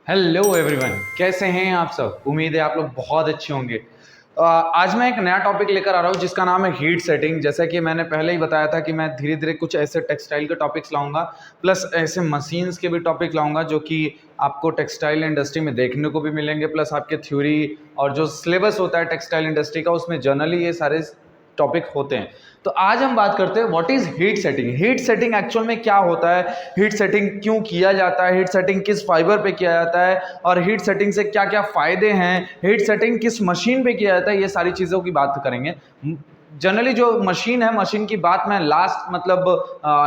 Hello everyone, कैसे हैं आप सब। उम्मीद है आप लोग बहुत अच्छे होंगे। आज मैं एक नया टॉपिक लेकर आ रहा हूँ जिसका नाम है हीट सेटिंग। जैसा कि मैंने पहले ही बताया था कि मैं धीरे धीरे कुछ ऐसे टेक्सटाइल के टॉपिक्स लाऊंगा, प्लस ऐसे मशीन्स के भी टॉपिक लाऊंगा जो कि आपको टेक्सटाइल इंडस्ट्री में देखने को भी मिलेंगे, प्लस आपके थ्योरी और जो सिलेबस होता है टेक्सटाइल इंडस्ट्री का उसमें जनरली ये सारे टॉपिक होते हैं। तो आज हम बात करते हैं what is heat setting. Heat setting actual में क्या होता है, हीट सेटिंग क्यों किया जाता है, हीट सेटिंग किस फाइबर पे किया जाता है और हीट सेटिंग से क्या क्या फायदे हैं, हीट सेटिंग किस मशीन पे किया जाता है, ये सारी चीज़ों की बात करेंगे। जनरली जो मशीन है, मशीन की बात मैं लास्ट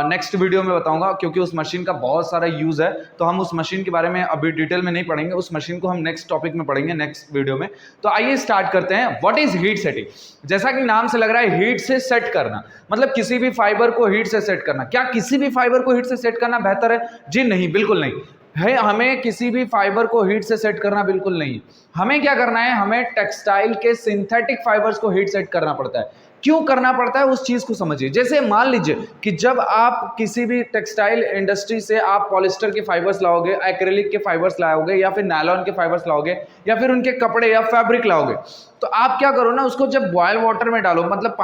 नेक्स्ट वीडियो में बताऊंगा, क्योंकि उस मशीन का बहुत सारा यूज़ है। तो हम उस मशीन के बारे में अभी डिटेल में नहीं पढ़ेंगे, उस मशीन को हम नेक्स्ट टॉपिक में पढ़ेंगे, नेक्स्ट वीडियो में। तो आइए स्टार्ट करते हैं। What is heat setting. जैसा कि नाम से लग रहा है, हीट से सेट करना, मतलब किसी भी फाइबर को हीट से सेट करना। क्या किसी भी फाइबर को हीट से सेट करना बेहतर है? जी नहीं, बिल्कुल नहीं है। हमें किसी भी फाइबर को हीट से सेट करना बिल्कुल नहीं है। हमें क्या करना है, हमें टेक्सटाइल के सिंथेटिक फाइबर्स को हीट सेट करना पड़ता है। क्यों करना पड़ता है उस चीज को समझिए। जैसे मान लीजिए कि जब आप किसी भी टेक्सटाइल इंडस्ट्री से आप पॉलिस्टर के फाइबर्स लाओगे, एक्रेलिक के फाइबर्स लाओगे, या फिर नायलॉन के फाइबर्स लाओगे, या फिर उनके कपड़े या फैब्रिक लाओगे, तो आप क्या करो ना, उसको जब बॉयल वाटर में डालो, मतलब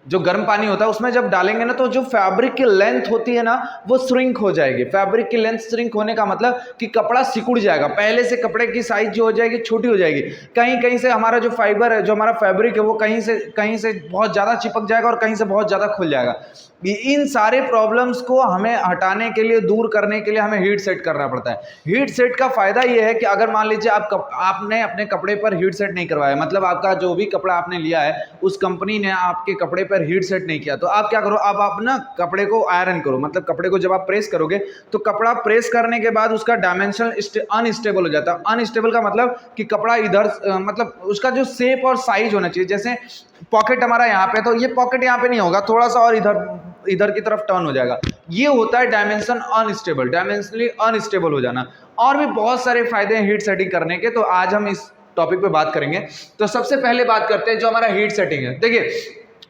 जो गर्म पानी होता है उसमें जब डालेंगे ना, तो जो फैब्रिक की लेंथ होती है ना, वो श्रिंक हो जाएगी। फैब्रिक की लेंथ श्रिंक होने का मतलब कि कपड़ा सिकुड़ जाएगा, पहले से कपड़े की साइज जो हो जाएगी छोटी हो जाएगी। कहीं कहीं से हमारा जो फाइबर है, जो हमारा फैब्रिक है, वो कहीं से बहुत ज़्यादा चिपक जाएगा और कहीं से बहुत ज़्यादा खुल जाएगा। इन सारे प्रॉब्लम्स को हमें हटाने के लिए, दूर करने के लिए हमें हीट सेट करना पड़ता है। हीट सेट का फायदा यह है कि अगर मान लीजिए आपने अपने कपड़े पर हीट सेट नहीं करवाया, मतलब आपका जो भी कपड़ा आपने लिया है उस कंपनी ने आपके कपड़े पर हीट सेट नहीं किया, तो आप क्या करो, अब आप ना कपड़े को आयरन करो। मतलब कपड़े को जब आप प्रेस करोगे तो कपड़ा प्रेस करने के बाद उसका डायमेंशन अनस्टेबल हो जाता है। अनस्टेबल का मतलब कि कपड़ा इधर मतलब उसका जो शेप और साइज होना चाहिए। जैसे पॉकेट हमारा यहाँ पे, तो ये पॉकेट यहाँ पे नहीं होगा, थोड़ा सा और इधर की तरफ टर्न हो जाएगा। ये होता है डायमेंशन अनस्टेबल, डायमेंशनली अनस्टेबल हो जाना। और भी बहुत सारे फायदे हैं हीट सेटिंग करने के, तो आज हम इस टॉपिक पे बात करेंगे। तो सबसे पहले बात करते हैं जो हमारा हीट सेटिंग है। देखिए,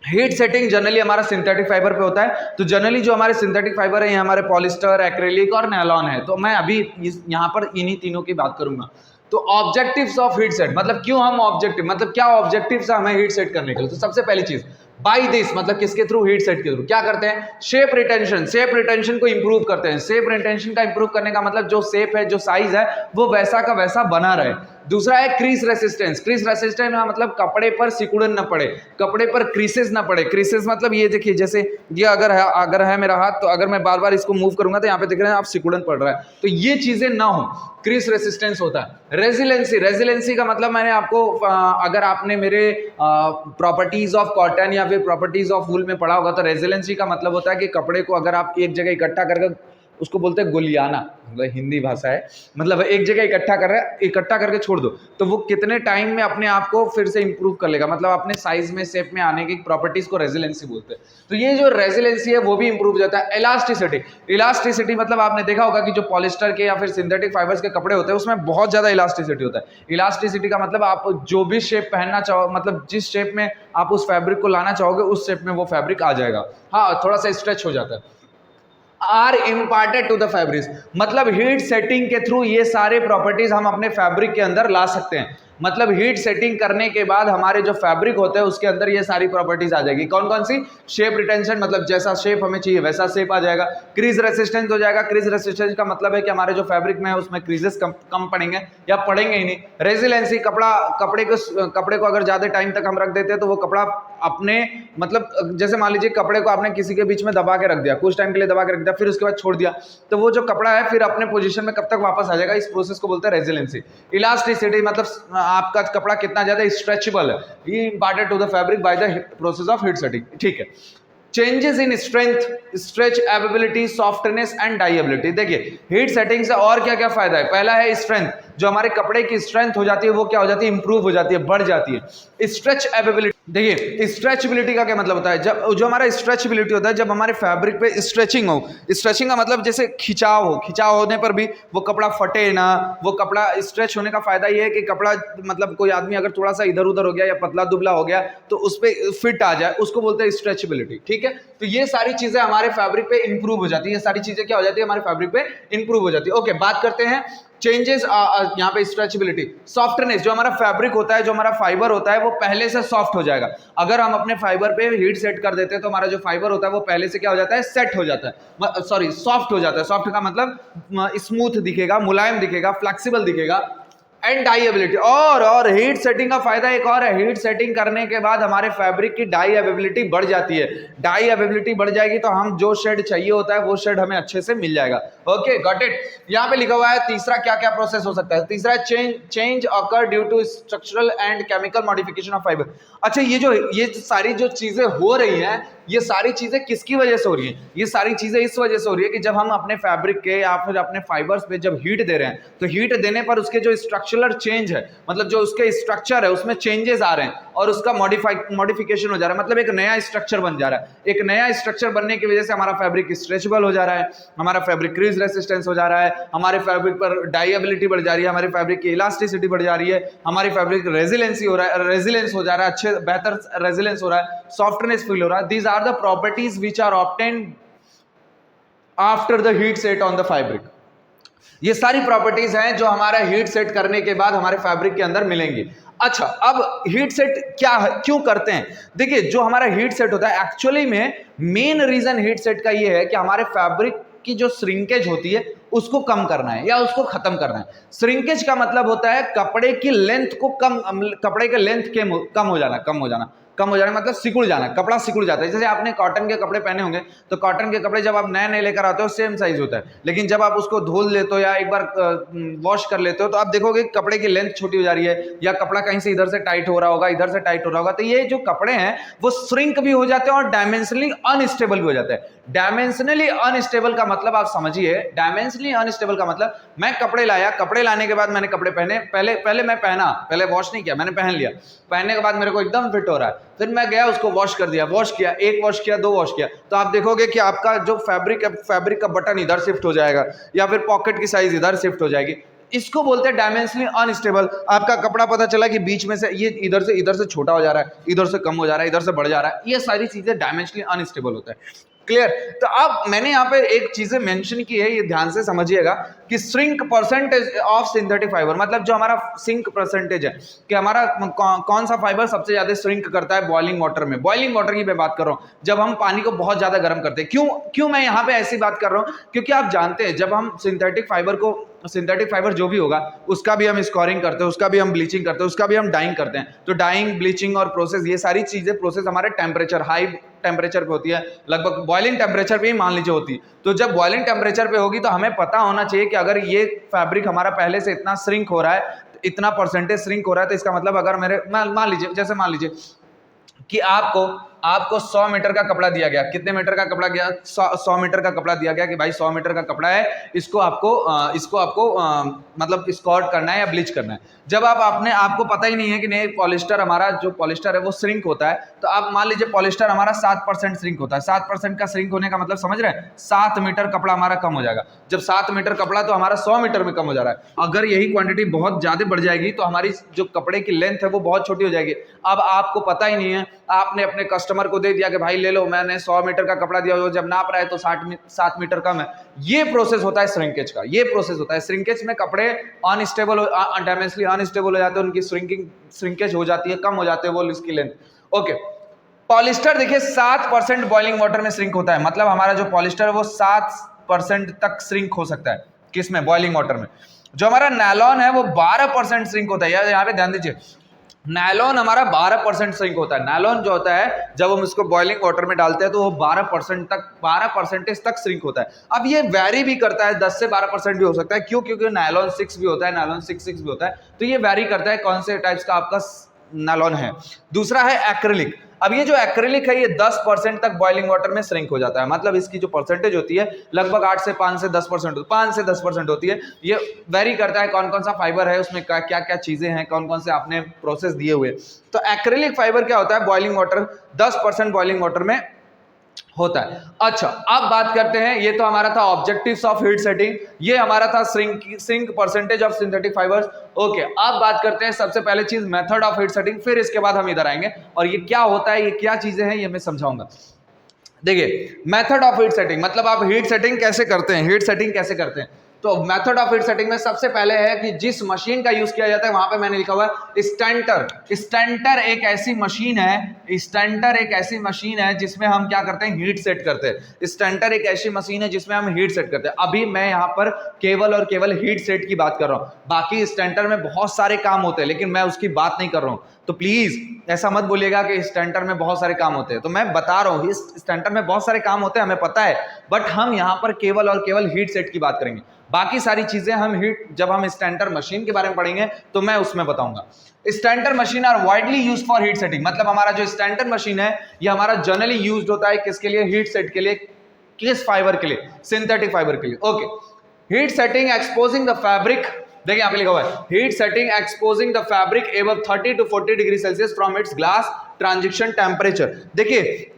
हीट सेटिंग जनरली हमारा सिंथेटिक फाइबर पे होता है। तो जनरली जो हमारे सिंथेटिक फाइबर है, ये हमारे पॉलिस्टर, एक्रेलिक और नायलॉन है। तो मैं अभी यहाँ पर इन्हीं तीनों की बात करूंगा। तो ऑब्जेक्टिव्स ऑफ हीट सेट, मतलब क्यों हम ऑब्जेक्टिव, मतलब क्या ऑब्जेक्टिव्स है हमें हीट सेट करने के लिए। तो सबसे पहली चीज, बाय दिस मतलब किसके थ्रू, हीट सेट के थ्रू क्या करते हैं, शेप रिटेंशन। शेप रिटेंशन को इंप्रूव करते हैं। शेप रिटेंशन का इंप्रूव करने का मतलब जो शेप है, जो साइज है, वो वैसा का वैसा बना रहे। दूसरा है क्रीज रेसिस्टेंस। क्रीज रेसिस्टेंस मतलब कपड़े पर सिकुड़न ना पड़े, कपड़े पर क्रीसेस ना पड़े। क्रीसेस मतलब ये देखिए, जैसे ये अगर है मेरा हाथ, तो अगर मैं बार बार इसको मूव करूंगा तो यहाँ पे देख रहे हैं आप सिकुड़न पड़ रहा है, तो ये चीजें ना हो, क्रीज रेसिस्टेंस होता है। रेजिलेंसी, रेजिलेंसी का मतलब मैंने आपको अगर आपने मेरे प्रॉपर्टीज ऑफ कॉटन या फिर प्रॉपर्टीज ऑफ वूल में पढ़ा होगा, तो रेजिलेंसी का मतलब होता है कि कपड़े को अगर आप एक जगह इकट्ठा करके, उसको बोलते हैं गुलियाना, मतलब हिंदी भाषा है, मतलब एक जगह इकट्ठा करके छोड़ दो, तो वो कितने टाइम में अपने आप को फिर से इंप्रूव कर लेगा, मतलब अपने साइज में, शेप में आने की प्रॉपर्टीज को रेजिलेंसी बोलते हैं। तो ये जो रेजिलेंसी है वो भी इंप्रूव हो जाता है। इलास्टिसिटी, इलास्टिसिटी मतलब आपने देखा होगा कि जो पॉलिस्टर के या फिर सिंथेटिक फाइबर्स के कपड़े होते हैं उसमें बहुत ज्यादा इलास्टिसिटी होता है। इलास्टिसिटी का मतलब आप जो भी शेप पहनना चाहो, मतलब जिस शेप में आप उस फैब्रिक को लाना चाहोगे उस शेप में वो फैब्रिक आ जाएगा। हाँ, थोड़ा सा स्ट्रेच हो जाता है। Are imparted to the fabrics, मतलब हीट सेटिंग के थ्रू ये सारे प्रॉपर्टीज हम अपने फैब्रिक के अंदर ला सकते हैं। मतलब हीट सेटिंग करने के बाद हमारे जो फैब्रिक होते हैं उसके अंदर ये सारी प्रॉपर्टीज आ जाएगी। कौन कौन सी? शेप रिटेंशन, मतलब जैसा शेप हमें चाहिए वैसा शेप आ जाएगा। क्रीज रेसिस्टेंस हो जाएगा। क्रीज रेसिस्टेंस का मतलब है कि हमारे जो फैब्रिक में है उसमें क्रीजेस कम पड़ेंगे या पड़ेंगे ही नहीं। रेजिलेंसी, कपड़े को अगर ज्यादा टाइम तक हम रख देते हैं तो वो कपड़ा अपने, मतलब जैसे मान लीजिए कपड़े को आपने किसी के बीच में दबा के रख दिया, कुछ टाइम के लिए दबा के रख दिया, फिर उसके बाद छोड़ दिया, तो वो जो कपड़ा है फिर अपने पोजीशन में कब तक वापस आ जाएगा, इस प्रोसेस को बोलते हैं रेजिलेंसी। इलास्टिसिटी मतलब आपका कपड़ा कितना ज्यादा स्ट्रेचेबल है, ये important to the fabric by the process of heat setting. ठीक है। Changes in strength, stretch ability, softness and dyeability. देखिए, हीट सेटिंग से और क्या क्या फायदा है। पहला है स्ट्रेंथ, जो हमारे कपड़े की स्ट्रेंथ हो जाती है वो क्या हो जाती है, इंप्रूव हो जाती है, बढ़ जाती है। स्ट्रेच एबिलिटी, देखिए स्ट्रेचबिलिटी का क्या मतलब होता है, जब जो हमारा स्ट्रेचबिलिटी होता है, जब हमारे फैब्रिक पे स्ट्रेचिंग हो, स्ट्रेचिंग का मतलब जैसे खिंचाव हो, खिंचाव होने पर भी वो कपड़ा फटे ना, वो कपड़ा स्ट्रेच होने का फायदा ये है कि कपड़ा मतलब कोई आदमी अगर थोड़ा सा इधर उधर हो गया या पतला दुबला हो गया तो उस पर फिट आ जाए, उसको बोलते हैं स्ट्रेचबिलिटी। ठीक है, तो ये सारी चीजें हमारे फैब्रिक पे इंप्रूव हो जाती है, ये सारी चीजें क्या हो जाती है हमारे फैब्रिक पे इंप्रूव हो जाती है। ओके, बात करते हैं चेंजेस यहाँ पे स्ट्रेचबिलिटी। सॉफ्टनेस, जो हमारा फैब्रिक होता है, जो हमारा फाइबर होता है वो पहले से सॉफ्ट हो जाएगा। अगर हम अपने फाइबर पे हीट सेट कर देते हैं तो हमारा जो फाइबर होता है वो पहले से क्या हो जाता है, सेट हो जाता है, सॉरी सॉफ्ट हो जाता है। सॉफ्ट का मतलब स्मूथ दिखेगा, मुलायम दिखेगा, फ्लेक्सिबल दिखेगा। एंड डाइएबिलिटी, और हीट सेटिंग का फायदा एक और है, हीट सेटिंग करने के बाद हमारे फैब्रिक की डाइएबिलिटी बढ़ जाती है। डाइएबिलिटी बढ़ जाएगी तो हम जो शेड चाहिए होता है वो शेड हमें अच्छे से मिल जाएगा। Okay, got it. यहाँ पे लिखा हुआ है तीसरा क्या क्या प्रोसेस हो सकता है। तीसरा change occur due to structural and chemical modification of fibre. अच्छा, ये सारी जो चीजें हो रही हैं, ये सारी चीजें किसकी वजह से हो रही है? ये सारी चीजें इस वजह से हो रही है कि जब हम अपने फैब्रिक के या फिर अपने फाइबर्स पे जब हीट दे रहे हैं तो हीट देने पर उसके जो स्ट्रक्चरल चेंज है, मतलब जो उसके स्ट्रक्चर है उसमें चेंजेस आ रहे हैं और उसका मॉडिफिकेशन हो जा रहा है, मतलब एक नया स्ट्रक्चर बन जा रहा है। एक नया स्ट्रक्चर बनने की वजह से हमारा फैब्रिक स्ट्रेचेबल हो जा रहा है, हमारा फैब्रिक क्रीज रेसिस्टेंस हो जा रहा है, हमारे फैब्रिक पर डाइएबिलिटी बढ़ जा रही है, हमारे फैब्रिक की इलास्टिसिटी बढ़ जा रही है, हमारी फैब्रिक रेजिलेंस हो जा रहा है, अच्छे बेहतर रेजिलेंस हो रहा है, सॉफ्टनेस फील हो रहा है। These are the properties which are obtained after the heat set on the fabric। ये सारी प्रॉपर्टीज हैं जो हमारा हीट सेट करने के बाद हमारे फैब्रिक के अंदर मिलेंगी। अच्छा, अब हीट सेट क्या है, क्यों करते हैं? देखिए, जो हमारा हीट सेट होता है एक्चुअली में मेन रीजन हीट सेट का ये है कि हमारे फैब्रिक की जो श्रिंकेज होती है उसको कम करना है या उसको खत्म करना है। श्रिंकेज का मतलब होता है कपड़े की लेंथ को कपड़े के लेंथ के कम हो जाना मतलब सिकुड़ जाना, कपड़ा सिकुड़ जाता है। जैसे आपने कॉटन के कपड़े पहने होंगे तो कॉटन के कपड़े जब आप नए नए लेकर आते हो सेम साइज होता है, लेकिन जब आप उसको धुल लेते हो या एक बार वॉश कर लेते हो तो आप देखोगे कपड़े की लेंथ छोटी हो जा रही है या कपड़ा कहीं से इधर से टाइट हो रहा होगा, इधर से टाइट हो रहा होगा। तो ये जो कपड़े हैं वो श्रिंक भी हो जाते हैं और डायमेंशनली अनस्टेबल भी हो जाते हैं। डायमेंशनली अनस्टेबल का मतलब आप समझिए, डायमेंशनली अनस्टेबल का मतलब मैं कपड़े लाया, कपड़े लाने के बाद मैंने कपड़े पहने, पहले मैं पहना, पहले वॉश नहीं किया, मैंने पहन लिया, पहनने के बाद मेरे को एकदम फिट हो रहा है, फिर मैं गया उसको वॉश कर दिया, वॉश किया, एक वॉश किया, दो वॉश किया, तो आप देखोगे कि आपका जो फैब्रिक का बटन इधर शिफ्ट हो जाएगा या फिर पॉकेट की साइज इधर शिफ्ट हो जाएगी। इसको बोलते हैं डायमेंशनली अनस्टेबल। आपका कपड़ा पता चला कि बीच में से ये इधर से छोटा हो जा रहा है, इधर से कम हो जा रहा है, इधर से बढ़ जा रहा है, ये सारी चीजें डायमेंशनली अनस्टेबल होता है। क्लियर? तो अब मैंने यहाँ पे एक चीजें मेंशन की है, ये ध्यान से समझिएगा कि shrink percentage of synthetic fibre, मतलब जो हमारा सिंक परसेंटेज है कि हमारा कौन सा फाइबर सबसे ज्यादा श्रिंक करता है बॉइलिंग वाटर में। बॉइलिंग वाटर की मैं बात कर रहा हूँ, जब हम पानी को बहुत ज्यादा गर्म करते हैं। क्यों मैं यहाँ पे ऐसी बात कर रहा हूँ? क्योंकि आप जानते हैं जब हम सिंथेटिक फाइबर जो भी होगा उसका भी हम स्कोरिंग करते हैं, उसका भी हम ब्लीचिंग करते हैं, उसका भी हम डाइंग करते हैं। तो डाइंग, ब्लीचिंग और प्रोसेस, ये सारी चीजें प्रोसेस हमारे टेम्परेचर, हाई टेम्परेचर पे होती है, लगभग बॉइलिंग टेम्परेचर पे ही मान लीजिए होती है। तो जब बॉइलिंग टेम्परेचर पे होगी तो हमें पता होना चाहिए कि अगर ये फैब्रिक हमारा पहले से इतना श्रिंक हो रहा है, इतना परसेंटेज श्रिंक हो रहा है, तो इसका मतलब अगर मान लीजिए कि आपको 100 मीटर का कपड़ा दिया गया। कितने मीटर का कपड़ा गया? 100 मीटर का कपड़ा दिया गया कि भाई 100 मीटर का कपड़ा है, इसको आपको मतलब स्कॉर्ट करना है या ब्लीच करना है। जब आपको पता ही नहीं है कि नहीं पॉलिस्टर, हमारा जो पॉलिस्टर है वो श्रिंक होता है, तो आप मान लीजिए पॉलिस्टर हमारा 7% श्रिंक होता है। 7% का श्रिंक होने का मतलब समझ रहे हैं, 7 मीटर कपड़ा हमारा कम हो जाएगा। जब 7 मीटर कपड़ा तो हमारा 100 मीटर में कम हो जा रहा है। अगर यही क्वांटिटी बहुत ज्यादा बढ़ जाएगी तो हमारी जो कपड़े की लेंथ है वो बहुत छोटी हो जाएगी। अब आपको पता ही नहीं है, आपने अपने कस्टमर को दे दिया कि भाई ले लो, मैंने 100 मीटर का कपड़ा दिया, जब नाप रहा है तो 7 मीटर कम है। ये प्रोसेस होता है श्रिंकेज का, ये प्रोसेस होता है। श्रिंकेज में कपड़े अनस्टेबल, डायमेंशनली अनस्टेबल हो जाते हैं, उनकी श्रिंकेज हो जाती है, कम हो जाते हैं वो इसकी लेंथ। ओके, पॉलिस्टर देखिए 7% बॉइलिंग वाटर में श्रिंक होता है, मतलब हमारा जो पॉलिस्टर है वो 7% तक श्रिंक हो सकता है। किसमें? बॉइलिंग वाटर में। जो हमारा नायलॉन है वो 12% श्रिंक होता है। यहाँ पे ध्यान दीजिए, नायलॉन हमारा 12% श्रिंक होता है। नायलॉन जो होता है जब हम इसको बॉइलिंग वाटर में डालते हैं तो वो 12% तक श्रिंक होता है। अब ये वैरी भी करता है, 10 से 12% भी हो सकता है। क्यों? क्योंकि नायलॉन 6 भी होता है, नायलॉन 6 भी होता है, तो ये वैरी करता है कौन से टाइप्स का आपका नायलॉन है। दूसरा है एक्रिलिक। अब ये जो एक्रेलिक है ये 10% तक बॉइलिंग वाटर में श्रिंक हो जाता है, मतलब इसकी जो परसेंटेज होती है लगभग 8 से 5 से 10%, 5 से 10% होती है। ये वेरी करता है कौन कौन सा फाइबर है उसमें, क्या क्या चीजें हैं, कौन कौन से आपने प्रोसेस दिए हुए। तो एक्रेलिक फाइबर क्या होता है, बॉइलिंग वाटर 10% बॉइलिंग वाटर में होता है। अच्छा, अब बात करते हैं, ये तो हमारा था ऑब्जेक्टिव्स ऑफ हीट सेटिंग, ये हमारा था shrink percentage of synthetic fibres. Okay, अब बात करते हैं सबसे पहले चीज मेथड ऑफ हीट सेटिंग, फिर इसके बाद हम इधर आएंगे और ये क्या होता है, ये क्या चीजें हैं, ये मैं समझाऊंगा। देखिए, मेथड ऑफ हीट सेटिंग मतलब आप हीट सेटिंग कैसे करते हैं, हीट सेटिंग कैसे करते हैं। तो मेथड ऑफ हीट सेटिंग में सबसे पहले है कि जिस मशीन का यूज किया जाता है, वहां पे मैंने लिखा हुआ है स्टेंटर। स्टेंटर एक ऐसी मशीन है, स्टेंटर एक ऐसी मशीन है जिसमें हम क्या करते हैं, हीट सेट करते हैं। स्टेंटर एक ऐसी मशीन है जिसमें हम हीट सेट करते हैं। अभी मैं यहाँ पर केवल और केवल हीट सेट की बात कर रहा हूँ, बाकी स्टेंटर में बहुत सारे काम होते हैं, लेकिन मैं उसकी बात नहीं कर रहा हूँ। तो प्लीज ऐसा मत बोलिएगा कि स्टेंटर में बहुत सारे काम होते हैं। तो मैं बता रहा हूँ, इस स्टेंटर में बहुत सारे काम होते हैं, हमें पता है, बट हम यहाँ पर केवल और केवल हीट सेट की बात करेंगे। बाकी सारी चीजें हम जब हम स्टेंटर मशीन के बारे में पढ़ेंगे तो मैं उसमें बताऊंगा। Stenter machine are widely used for heat setting, मतलब हमारा जो स्टेंटर मशीन है ये हमारा जनरली यूज्ड होता है किसके लिए, हीट सेट के लिए। किस फाइबर के लिए, सिंथेटिक फाइबर के लिए। Okay, heat setting exposing the fabric, देखिए यहाँ पे लिखा हुआ है heat setting exposing the fabric above 30 to 40 degree Celsius from its glass transition temperature. देखिए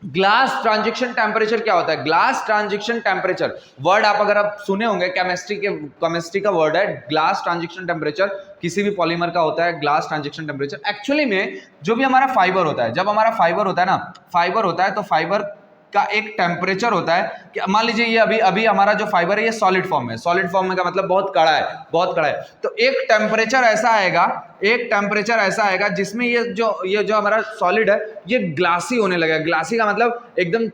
ग्लास ट्रांजिशन टेम्परेचर क्या होता है, ग्लास ट्रांजिशन टेम्परेचर वर्ड आप अगर आप सुने होंगे, केमिस्ट्री का वर्ड है ग्लास ट्रांजिशन टेम्परेचर, किसी भी पॉलीमर का होता है ग्लास ट्रांजिशन टेम्परेचर। एक्चुअली में जो भी हमारा फाइबर होता है, जब हमारा फाइबर होता है ना, फाइबर होता है तो फाइबर का एक टेम्परेचर होता है कि मान लीजिए ये अभी हमारा जो फाइबर है ये सॉलिड फॉर्म है, सॉलिड फॉर्म में का मतलब बहुत कड़ा है, बहुत कड़ा है। तो एक टेम्परेचर ऐसा आएगा जिसमें ये जो हमारा सॉलिड है ये ग्लासी होने लगेगा। ग्लासी का मतलब एकदम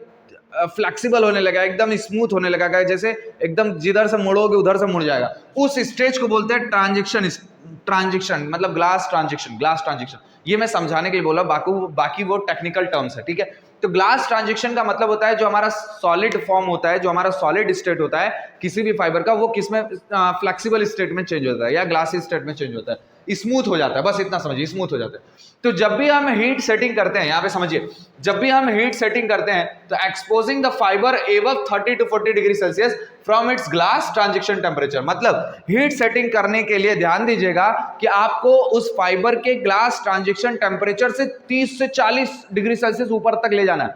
फ्लेक्सिबल होने लगा, एकदम स्मूथ होने लगा, जैसे एकदम जिधर से मुड़ोगे उधर से मुड़ जाएगा। उस स्टेज को बोलते हैं ट्रांजिशन मतलब ग्लास ट्रांजिशन। ये मैं समझाने के लिए बोला, बाकी वो टेक्निकल टर्म्स है, ठीक है। तो ग्लास ट्रांजिशन का मतलब होता है जो हमारा सॉलिड फॉर्म होता है, जो हमारा सॉलिड स्टेट होता है किसी भी फाइबर का, वो किसमें फ्लेक्सिबल स्टेट में चेंज होता है या ग्लासी स्टेट में चेंज होता है, स्मूथ हो जाता है, बस इतना समझिए, स्मूथ हो जाता है। तो जब भी हम हीट सेटिंग करते हैं, यहाँ पे समझिए, जब भी हम हीट सेटिंग करते हैं तो exposing the fibre above 30 to 40 degree Celsius from its glass transition temperature, मतलब हीट सेटिंग करने के लिए ध्यान दीजिएगा कि आपको उस फाइबर के ग्लास ट्रांजिशन टेम्परेचर से 30 से 40 डिग्री सेल्सियस ऊपर तक ले जाना है।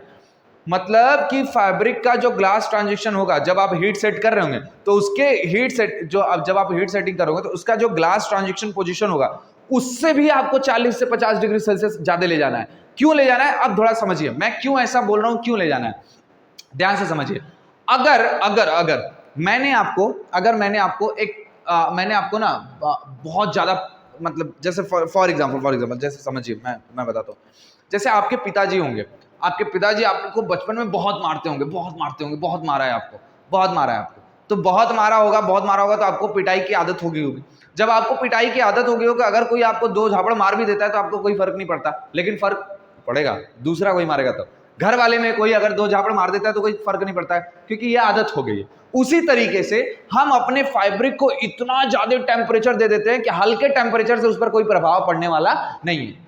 मतलब कि फैब्रिक का जो ग्लास ट्रांजिशन होगा जब आप हीट सेट कर रहे होंगे तो उसके जब आप हीट सेटिंग करोगे तो उसका जो ग्लास ट्रांजिशन पोजीशन होगा उससे भी आपको 40 से 50 डिग्री सेल्सियस ज्यादा ले जाना है। क्यों ले जाना है, अब थोड़ा समझिए मैं क्यों ऐसा बोल रहा हूं, क्यों ले जाना है, ध्यान से समझिए। अगर मैंने आपको ना बहुत ज्यादा, मतलब जैसे फॉर एग्जाम्पल जैसे समझिए, मैं बताता हूँ। जैसे आपके पिताजी होंगे, आपके पिताजी आपको बचपन में बहुत मारते होंगे, बहुत मारा है आपको, तो बहुत मारा होगा तो आपको पिटाई की आदत होगी। जब आपको पिटाई की आदत होगी अगर कोई आपको 2 झापड़ मार भी देता है तो आपको कोई फर्क नहीं पड़ता, लेकिन फर्क पड़ेगा दूसरा कोई मारेगा तो। घर वाले में कोई अगर 2 झापड़ मार देता है तो कोई फर्क नहीं पड़ता है, क्योंकि ये आदत हो गई है। उसी तरीके से हम अपने फैब्रिक को इतना ज्यादा टेम्परेचर दे देते हैं कि हल्के टेम्परेचर से उस पर कोई प्रभाव पड़ने वाला नहीं है।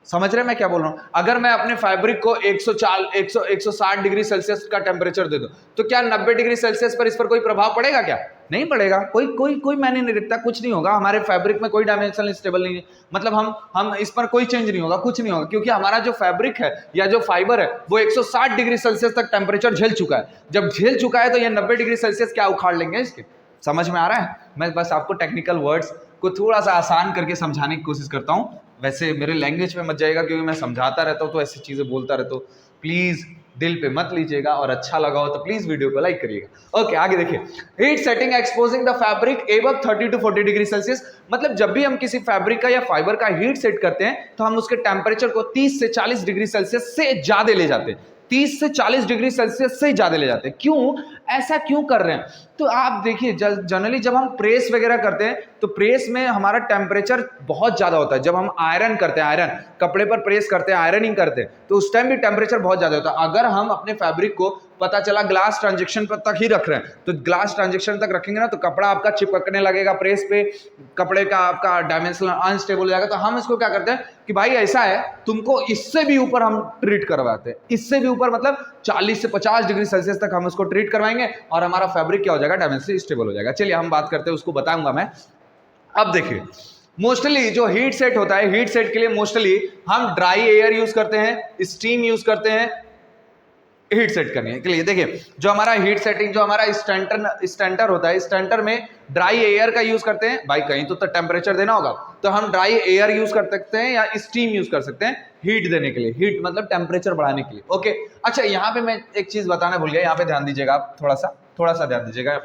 समझ रहे हैं मैं क्या बोल रहा हूं? अगर मैं अपने फैब्रिक को 160 डिग्री सेल्सियस का टेम्परेचर दे दूं तो क्या 90 डिग्री सेल्सियस पर इस पर कोई प्रभाव पड़ेगा? क्या नहीं पड़ेगा, कोई मैंने नहीं रखता, कुछ नहीं होगा। हमारे फैब्रिक में कोई डायमेंशनल स्टेबल नहीं है, मतलब हम इस पर कोई चेंज नहीं होगा, कुछ नहीं होगा, क्योंकि हमारा जो फैब्रिक है या जो फाइबर है वो 160 डिग्री सेल्सियस तक टेम्परेचर झेल चुका है। जब झेल चुका है तो ये 90 डिग्री सेल्सियस क्या उखाड़ लेंगे इसके। समझ में आ रहा है? मैं बस आपको टेक्निकल वर्ड्स को थोड़ा सा आसान करके समझाने की कोशिश करता हूं। वैसे मेरे लैंग्वेज में मत जाएगा, क्योंकि मैं समझाता रहता हूं तो ऐसी चीजें बोलता रहता हूं। प्लीज दिल पे मत लीजिएगा, और अच्छा लगा हो तो प्लीज वीडियो को लाइक करिएगा। ओके, आगे देखिए। Heat setting exposing the fabric above 30 to 40 degree Celsius, मतलब जब भी हम किसी फैब्रिक का या फाइबर का हीट सेट करते हैं तो हम उसके टेम्परेचर को 30 से 40 डिग्री सेल्सियस से ज्यादा ले जाते हैं, 30 से 40 डिग्री सेल्सियस से ज्यादा ले जाते हैं। क्यों ऐसा क्यों कर रहे हैं? तो आप देखिए, जनरली जब हम प्रेस वगैरह करते हैं तो प्रेस में हमारा टेम्परेचर बहुत ज्यादा होता है। जब हम आयरन करते हैं, आयरन कपड़े पर प्रेस करते हैं, आयरनिंग करते हैं, तो उस टाइम भी टेम्परेचर बहुत ज्यादा होता है। अगर हम अपने फैब्रिक को पता चला ग्लास ट्रांजेक्शन पर तक ही रख रहे हैं, तो ग्लास ट्रांजेक्शन तक रखेंगे ना तो कपड़ा आपका चिपकने लगेगा प्रेस पे, कपड़े का आपका डायमेंशन अनस्टेबल हो जाएगा। तो हम इसको क्या करते हैं कि भाई ऐसा है, तुमको इससे भी ऊपर हम ट्रीट करवाते हैं, इससे भी ऊपर मतलब 40 से 50 डिग्री सेल्सियस तक हम उसको ट्रीट करवाएंगे और हमारा फैब्रिक क्या हो जाएगा, डायमेंशन स्टेबल हो जाएगा। चलिए हम बात करते हैं, उसको बताऊंगा मैं। अब देखिए मोस्टली जो हीट सेट होता है, हीट सेट के लिए मोस्टली हम ड्राई एयर यूज करते हैं, स्टीम यूज करते हैं हीट सेट करने के लिए। देखिए जो हमारा हीट सेटिंग, जो हमारा स्टैंटर होता है, स्टैंटर में ड्राई एयर का यूज करते हैं। भाई कहीं तो टेम्परेचर देना होगा, तो हम ड्राई एयर यूज कर सकते हैं या स्टीम यूज कर सकते हैं हीट देने के लिए, हीट मतलब टेम्परेचर बढ़ाने के लिए। ओके अच्छा, यहाँ पे मैं एक चीज बताना भूल गया, यहाँ पे ध्यान दीजिएगा आप, थोड़ा सा ध्यान दीजिएगा।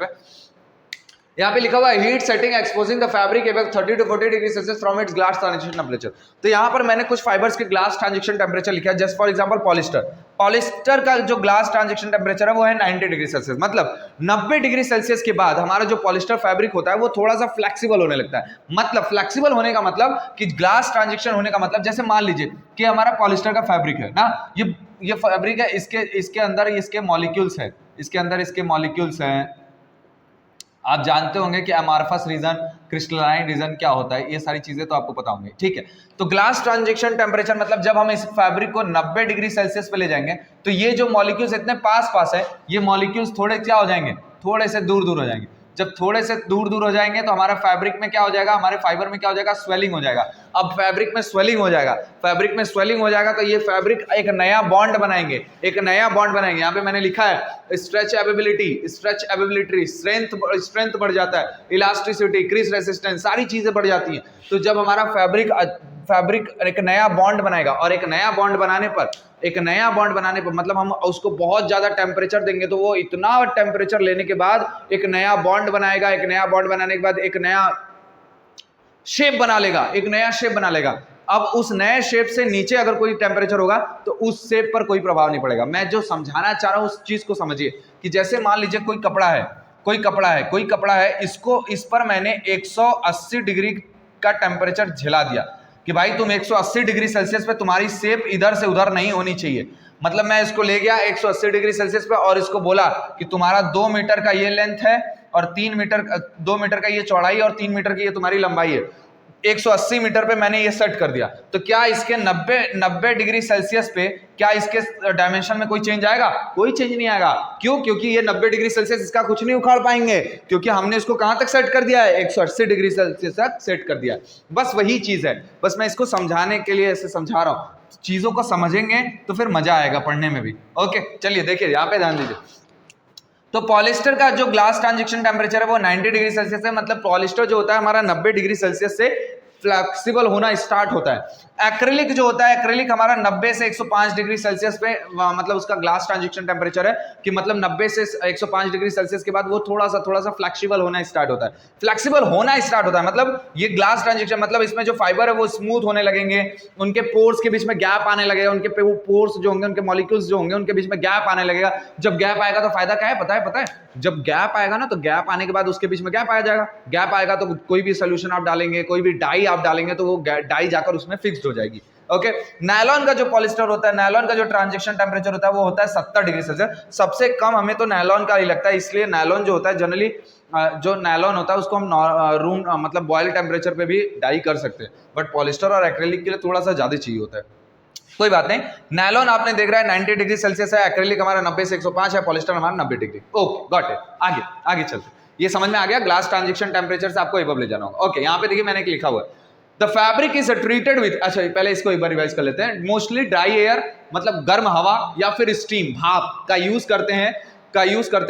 यहाँ पे लिखा हुआ है heat setting exposing the fabric above 30 to 40 degree Celsius from its glass transition temperature. तो यहाँ पर मैंने कुछ फाइबर्स के ग्लास ट्रांजिशन टेम्परेचर लिखा है। जस्ट फॉर एग्जांपल पॉलिस्टर का जो ग्लास ट्रांजिशन टेम्परेचर है वो है 90 डिग्री सेल्सियस। मतलब 90 डिग्री सेल्सियस के बाद हमारा जो पॉलिस्टर फैब्रिक होता है वो थोड़ा सा फ्लेक्सिबल होने लगता है। मतलब फ्लेक्सिबल होने का मतलब कि ग्लास ट्रांजिशन होने का मतलब, जैसे मान लीजिए कि हमारा पॉलिस्टर का फैब्रिक है ना, ये फैब्रिक है, इसके अंदर इसके मॉलिक्यूल्स है, इसके अंदर इसके मॉलिक्यूल्स हैं। आप जानते होंगे कि अमार्फस रीजन, क्रिस्टलाइन रीजन क्या होता है, ये सारी चीजें तो आपको पता होंगी, ठीक है। तो ग्लास ट्रांजिशन टेम्परेचर मतलब जब हम इस फैब्रिक को 90 डिग्री सेल्सियस पे ले जाएंगे तो ये जो मॉलिक्यूल्स इतने पास है, ये मॉलिक्यूल्स थोड़े क्या हो जाएंगे, थोड़े से दूर हो जाएंगे। जब थोड़े से दूर हो जाएंगे तो हमारा फैब्रिक में क्या हो जाएगा, हमारे फाइबर में क्या हो जाएगा, स्वेलिंग हो जाएगा। अब फैब्रिक में स्वेलिंग हो जाएगा, तो ये फैब्रिक एक नया बॉन्ड बनाएंगे, यहाँ पे मैंने लिखा है स्ट्रेच एबिलिटी, स्ट्रेंथ बढ़ जाता है, इलास्टिसिटी, क्रीज रेसिस्टेंस, सारी चीजें बढ़ जाती हैं। तो जब हमारा फैब्रिक एक नया बॉन्ड बनाएगा, और एक नया बॉन्ड बनाने पर मतलब हम उसको बहुत ज्यादा टेम्परेचर देंगे, तो वो इतना टेम्परेचर लेने के बाद एक नया बॉन्ड बनाएगा, एक नया बॉन्ड बनाने के बाद एक नया शेप बना लेगा। अब उस नए शेप से नीचे अगर कोई टेम्परेचर होगा तो उस शेप पर कोई प्रभाव नहीं पड़ेगा। मैं जो समझाना चाह रहा हूं उस चीज को समझिए कि जैसे मान लीजिए कोई कपड़ा है, इस पर मैंने 180 डिग्री का टेम्परेचर झेला दिया कि भाई तुम 180 डिग्री सेल्सियस पे, तुम्हारी शेप इधर से उधर नहीं होनी चाहिए। मतलब मैं इसको ले गया 180 डिग्री सेल्सियस पे और इसको बोला कि तुम्हारा 2 मीटर का ये लेंथ है और 2 मीटर का ये चौड़ाई और 3 मीटर की ये तुम्हारी लंबाई है। 180 मीटर पे मैंने ये सेट कर दिया, तो क्या इसके 90 डिग्री सेल्सियस पे क्या इसके डायमेंशन में कोई चेंज आएगा? कोई चेंज नहीं आएगा। क्यों? क्योंकि ये 90 डिग्री सेल्सियस इसका कुछ नहीं उखाड़ पाएंगे, क्योंकि हमने इसको कहां तक सेट कर दिया है, 180 डिग्री सेल्सियस तक सेट कर दिया है। बस वही चीज है, बस मैं इसको समझाने के लिए ऐसे समझा रहा हूं। चीजों को समझेंगे तो फिर मजा आएगा पढ़ने में भी। ओके चलिए देखिए यहाँ पे ध्यान दीजिए। तो पॉलिस्टर का जो ग्लास ट्रांजिशन टेम्परेचर है वो 90 डिग्री सेल्सियस है। मतलब पॉलिस्टर जो होता है हमारा 90 डिग्री सेल्सियस से फ्लेक्सिबल होना स्टार्ट होता है। एक्रिलिक जो होता है, एक्रिलिक हमारा 90 से 105 डिग्री सेल्सियस पे मतलब उसका ग्लास ट्रांजिशन टेम्परेचर है कि मतलब 90 से 105 डिग्री सेल्सियस के बाद वो थोड़ा सा फ्लेक्सिबल होना स्टार्ट होता है। मतलब ये ग्लास ट्रांजिशन मतलब इसमें जो फाइबर है वो स्मूथ होने लगेंगे, उनके पोर्स के बीच में गैप आने लगेगा, उनके पोर्स जो होंगे, उनके मॉलिक्यूल्स जो होंगे उनके बीच में गैप आने लगेगा। जब गैप आएगा तो फायदा क्या है पता है? जब गैप आएगा ना, तो गैप आने के बाद उसके बीच में गैप आ जाएगा। गैप आएगा तो कोई भी सोल्यूशन आप डालेंगे, कोई भी डाई आप डालेंगे तो वो डाई जाकर उसमें फिक्स्ड हो जाएगी। ओके नायलॉन का जो पॉलिस्टर होता है, नायलॉन का जो ट्रांजिशन टेम्परेचर होता है वो होता है 70 डिग्री सेल्सियस। सबसे कम हमें तो नायलॉन का ही लगता है, इसलिए नायलॉन जो होता है जनरली जो नायलॉन होता है उसको हम रूम मतलब बॉयल टेम्परेचर पे भी डाई कर सकते हैं, बट पॉलिस्टर और एक्रेलिक के लिए थोड़ा सा ज्यादा चाहिए होता है। कोई बात नहीं, नायलॉन आपने देख रहा है 90 डिग्री सेल्सियस है, एक्रेलिक हमारा 90 से 105 है, पॉलिस्टर हमारा 90 डिग्री। Okay got it. आगे चलते, ये समझ में आ गया। ग्लास ट्रांजिशन टेम्परेचर से आपको एबव ले जाना होगा। ओके यहाँ पे देखिए मैंने लिखा हुआ है the fabric is treated with, अच्छा पहले इसको एक बार रिवाइज कर लेते हैं। मोस्टली ड्राई एयर मतलब गर्म हवा या फिर स्टीम भाप का यूज करते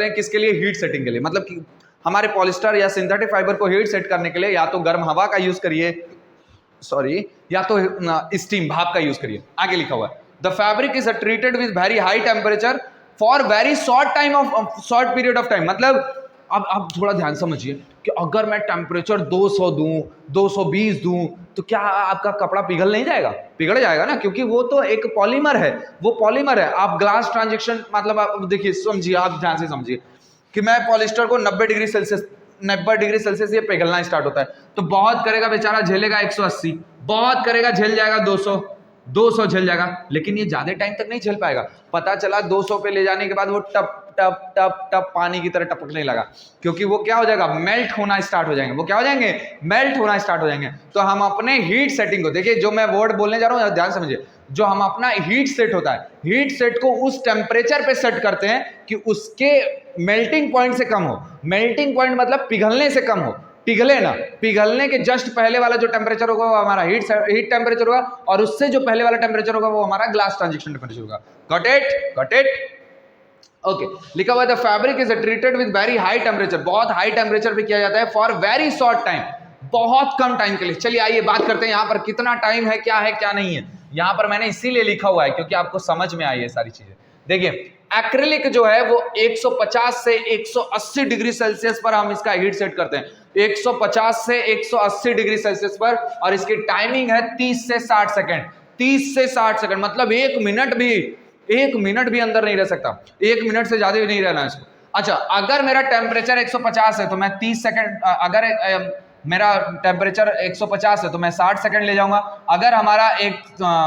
हैं किसके लिए? हीट सेटिंग के लिए। मतलब कि हमारे पॉलिस्टर या सिंथेटिक फाइबर को हीट सेट करने के लिए या तो गर्म हवा का यूज करिए, या तो स्टीम भाप का यूज करिए। आगे लिखा हुआ है the fabric is treated with very high temperature for very short period of time. मतलब अब आप थोड़ा ध्यान समझिए कि अगर मैं टेम्परेचर 200 दूं, 220 दूं, तो क्या आपका कपड़ा पिघल नहीं जाएगा? पिघल जाएगा ना, क्योंकि वो तो एक पॉलीमर है। आप ग्लास ट्रांजिशन मतलब आप देखिए, समझिए, आप ध्यान से समझिए कि मैं पॉलिस्टर को 90 डिग्री सेल्सियस ये पिघलना स्टार्ट होता है, तो बहुत करेगा बेचारा, झेलेगा 180, बहुत करेगा झेल जाएगा 200, 200 झेल जाएगा, लेकिन ये ज्यादा टाइम तक नहीं झेल पाएगा। पता चला 200 पे ले जाने के बाद वो टप टप टप टप पानी की तरह टपकने लगा, क्योंकि वो क्या हो जाएगा, मेल्ट होना स्टार्ट हो जाएंगे। वो क्या हो जाएंगे, मेल्ट होना स्टार्ट हो जाएंगे। तो हम अपने हीट सेटिंग को देखिए, जो मैं वर्ड बोलने जा रहा हूं ध्यान समझिए, जो हम अपना हीट सेट होता है, हीट सेट को उस टेम्परेचर पे सेट करते हैं कि उसके मेल्टिंग पॉइंट से कम हो। मेल्टिंग पॉइंट मतलब पिघलने से कम हो, पिघले ना, पिघलने के जस्ट पहले वाला जो टेम्परेचर होगा वो हमारा हीट टेम्परेचर होगा, और उससे जो पहले वाला टेम्परेचर होगा वो हमारा ग्लास ट्रांजिशन टेम्परेचर होगा। Got it, got it, okay. लिखा हुआ है the fabric is treated with very high temperature, बहुत हाई टेम्परेचर पे किया जाता है, फॉर वेरी शॉर्ट टाइम, बहुत कम टाइम के लिए। चलिए आइए बात करते हैं यहाँ पर कितना टाइम है क्या नहीं है। यहाँ पर मैंने इसीलिए लिखा हुआ है क्योंकि आपको समझ में आई है सारी चीजें। देखिए एक्रिलिक जो है वो 150 से 180 डिग्री सेल्सियस पर हम इसका हीट सेट करते हैं, 150 से 180 डिग्री सेल्सियस पर, और इसकी टाइमिंग है 30 से 60 सेकंड। 30 से 60 सेकंड मतलब एक मिनट भी अंदर नहीं रह सकता, एक मिनट से ज्यादा भी नहीं रहना इसको। अच्छा, अगर मेरा टेम्परेचर 150 है तो मैं 30 सेकंड, अगर मेरा टेम्परेचर 150 है तो मैं 60 सेकंड ले जाऊंगा। अगर हमारा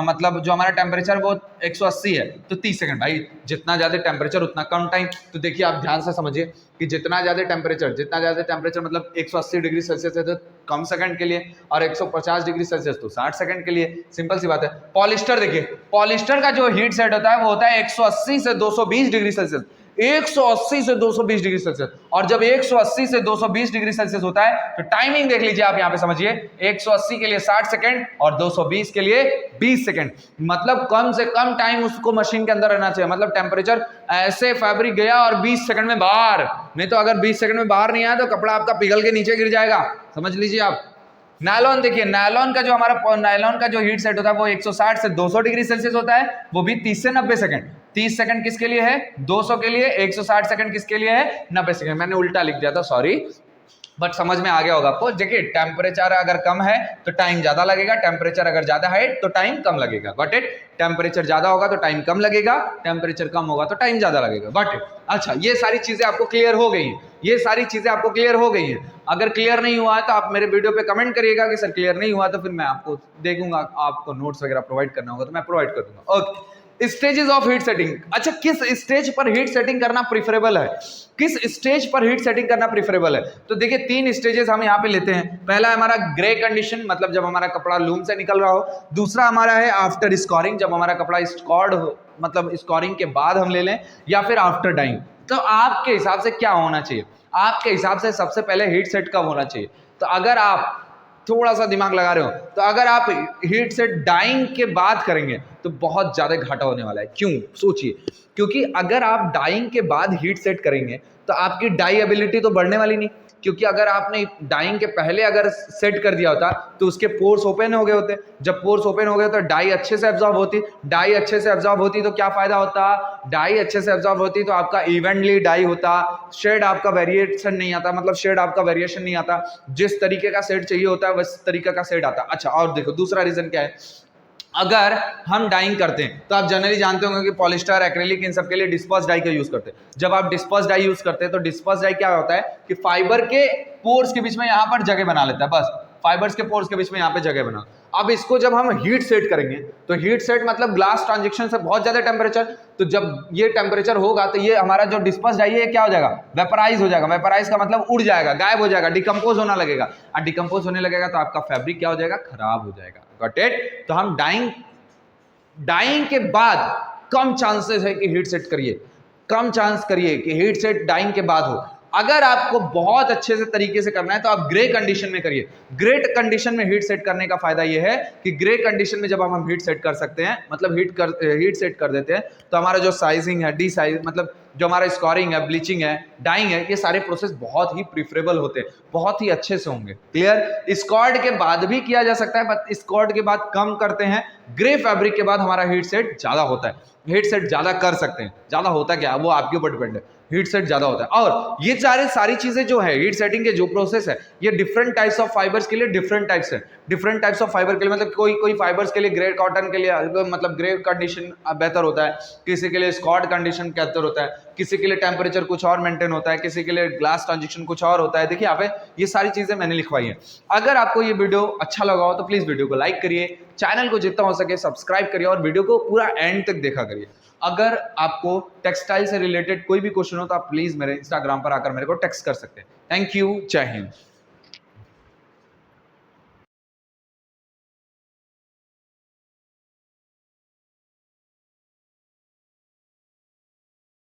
मतलब जो हमारा टेम्परेचर वो 180 है तो 30 सेकंड। भाई जितना ज्यादा टेम्परेचर उतना कम टाइम। तो देखिए आप ध्यान से समझिए कि जितना ज्यादा टेम्परेचर मतलब 180 डिग्री सेल्सियस है तो कम सेकंड के लिए, और 150 डिग्री सेल्सियस तो 60 सेकंड के लिए। सिंपल सी बात है। पॉलिस्टर देखिए, पॉलिस्टर का जो हीट सेट होता है वो होता है 180 से 220 डिग्री सेल्सियस, 180 से 220 डिग्री सेल्सियस। और जब 180 से 220 डिग्री सेल्सियस होता है तो टाइमिंग देख लीजिए आप, यहां पे समझिए, 180 के लिए 60 सेकंड और 220 के लिए 20 सेकंड। मतलब कम से कम टाइम उसको मशीन के अंदर रहना चाहिए। मतलब टेम्परेचर ऐसे फैब्रिक गया और 20 सेकंड में बाहर, नहीं तो अगर 20 सेकंड में बाहर नहीं आया तो कपड़ा आपका पिघल के नीचे गिर जाएगा। समझ लीजिए आप। नायलॉन देखिए, नायलॉन का जो हीट सेट होता है वो 160 से 200 डिग्री सेल्सियस होता है, वो भी 30 से 90 सेकंड। 30 सेकंड किसके लिए है, 200 के लिए, 160 सेकंड किसके लिए है, 90 सेकंड। मैंने उल्टा लिख दिया था, सॉरी, बट समझ में आ गया होगा आपको। देखिए टेम्परेचर अगर कम है तो टाइम ज्यादा लगेगा, टेम्परेचर अगर ज्यादा है तो टाइम कम लगेगा। Got it. टेम्परेचर ज्यादा होगा तो टाइम कम लगेगा, टेम्परेचर कम होगा तो टाइम ज्यादा लगेगा। Got it. अच्छा, ये सारी चीजें आपको क्लियर हो गई हैं, ये सारी चीजें आपको क्लियर हो गई हैं। अगर क्लियर नहीं हुआ है तो आप मेरे वीडियो पे कमेंट करिएगा कि सर क्लियर नहीं हुआ, तो फिर मैं आपको देखूंगा, आपको नोट्स वगैरह प्रोवाइड करना होगा तो मैं प्रोवाइड कर दूंगा। Okay, stages of heat setting. अच्छा, किस स्टेज पर हीट सेटिंग करना प्रिफरेबल है, किस स्टेज पर हीट सेटिंग करना प्रिफरेबल है? तो देखिए 3 स्टेजेस हम यहाँ पे लेते हैं। पहला है हमारा ग्रे कंडीशन, मतलब जब हमारा कपड़ा लूम से निकल रहा हो। दूसरा हमारा है आफ्टर स्कोरिंग, जब हमारा कपड़ा स्कॉर्ड हो, मतलब स्कोरिंग के बाद हम ले लें, या फिर आफ्टर डाइंग। तो आपके हिसाब से क्या होना चाहिए? आपके हिसाब से सबसे पहले हीट सेट कब होना चाहिए? तो अगर आप थोड़ा सा दिमाग लगा रहे हो तो अगर आप हीट सेट डाइंग के बाद करेंगे तो बहुत ज्यादा घाटा होने वाला है। क्यों? सोचिए, क्योंकि अगर आप डाइंग के बाद हीट सेट करेंगे तो आपकी डाई एबिलिटी तो बढ़ने वाली नहीं, क्योंकि अगर आपने डाइंग के पहले अगर सेट कर दिया होता तो उसके पोर्स ओपन हो गए होते। जब पोर्स ओपन हो गए तो डाई अच्छे से एब्जॉर्ब होती, डाई अच्छे से एब्जॉर्ब होती तो क्या फायदा होता? डाई अच्छे से एब्जॉर्ब होती तो आपका इवनली डाई होता, शेड आपका वेरिएशन नहीं आता, मतलब शेड आपका वेरिएशन नहीं आता, जिस तरीके का शेड चाहिए होता है वैसे तरीके का शेड आता। अच्छा, और देखो दूसरा रीजन क्या है, अगर हम डाइंग करते हैं तो आप जनरली जानते होंगे कि पॉलिस्टर, एक्रेलिक, इन सब के लिए डिस्पर्स डाई का यूज करते हैं। जब आप डिस्पर्स डाई यूज करते हैं तो डिस्पर्स डाई क्या होता है कि फाइबर के पोर्स के बीच में यहाँ पर जगह बना लेता है, बस फाइबर्स के पोर्स के बीच में यहाँ पे जगह बना। अब इसको जब हम हीट सेट करेंगे तो हीट सेट मतलब ग्लास ट्रांजिशन से बहुत ज्यादा टेम्परेचर, तो जब ये टेम्परेचर होगा तो ये हमारा जो डिस्पर्स डाई है क्या हो जाएगा, वेपराइज हो जाएगा। वेपराइज का मतलब उड़ जाएगा, गायब हो जाएगा, डिकम्पोज होना लगेगा, और डिकम्पोज होने लगेगा तो आपका फैब्रिक क्या हो जाएगा, खराब हो जाएगा। Got it. तो हम डाइंग के बाद कम चांसेस है कि हीट सेट करिए, कम चांस करिए कि हीट सेट डाइंग के बाद हो। अगर आपको बहुत अच्छे से तरीके से करना है तो आप ग्रे कंडीशन में करिए। ग्रे कंडीशन में हीट सेट करने का फायदा यह है कि ग्रे कंडीशन में जब हम हीट सेट कर सकते हैं, मतलब हीट सेट कर देते हैं, तो हमारा जो साइजिंग है, डी साइज, मतलब जो हमारा स्कोरिंग है, ब्लीचिंग है, डाइंग है, ये सारे प्रोसेस बहुत ही प्रिफरेबल होते हैं, बहुत ही अच्छे से होंगे। क्लियर। स्कॉर्ड के बाद भी किया जा सकता है, बट स्कॉर्ड के बाद कम करते हैं। ग्रे फैब्रिक के बाद हमारा हीट सेट ज्यादा होता है, हीट सेट ज्यादा कर सकते हैं। ज्यादा होता क्या वो आपके ऊपर डिपेंड है, हीट सेट ज्यादा होता है। और ये सारी चीजें जो है हीट सेटिंग के जो प्रोसेस है, ये डिफरेंट टाइप्स ऑफ फाइबर्स के लिए डिफरेंट टाइप्स है। डिफरेंट टाइप्स ऑफ फाइबर के लिए मतलब कोई फाइबर्स के लिए ग्रे कॉटन के लिए मतलब ग्रे कंडीशन बेहतर होता है, किसी के लिए स्कॉर्ड कंडीशन बेहतर होता है, किसी के लिए टेम्परेचर कुछ और मेंटेन होता है, किसी के लिए ग्लास ट्रांजिशन कुछ और होता है। देखिए यहाँ पे ये सारी चीजें मैंने लिखवाई है। अगर आपको ये वीडियो अच्छा लगा हो तो प्लीज वीडियो को लाइक करिए, चैनल को जितना हो सके सब्सक्राइब करिए और वीडियो को पूरा एंड तक देखा करिए। अगर आपको टेक्सटाइल से रिलेटेड कोई भी क्वेश्चन हो तो आप प्लीज मेरे इंस्टाग्राम पर आकर मेरे को टेक्स्ट कर सकते हैं। थैंक यू, जय हिंद।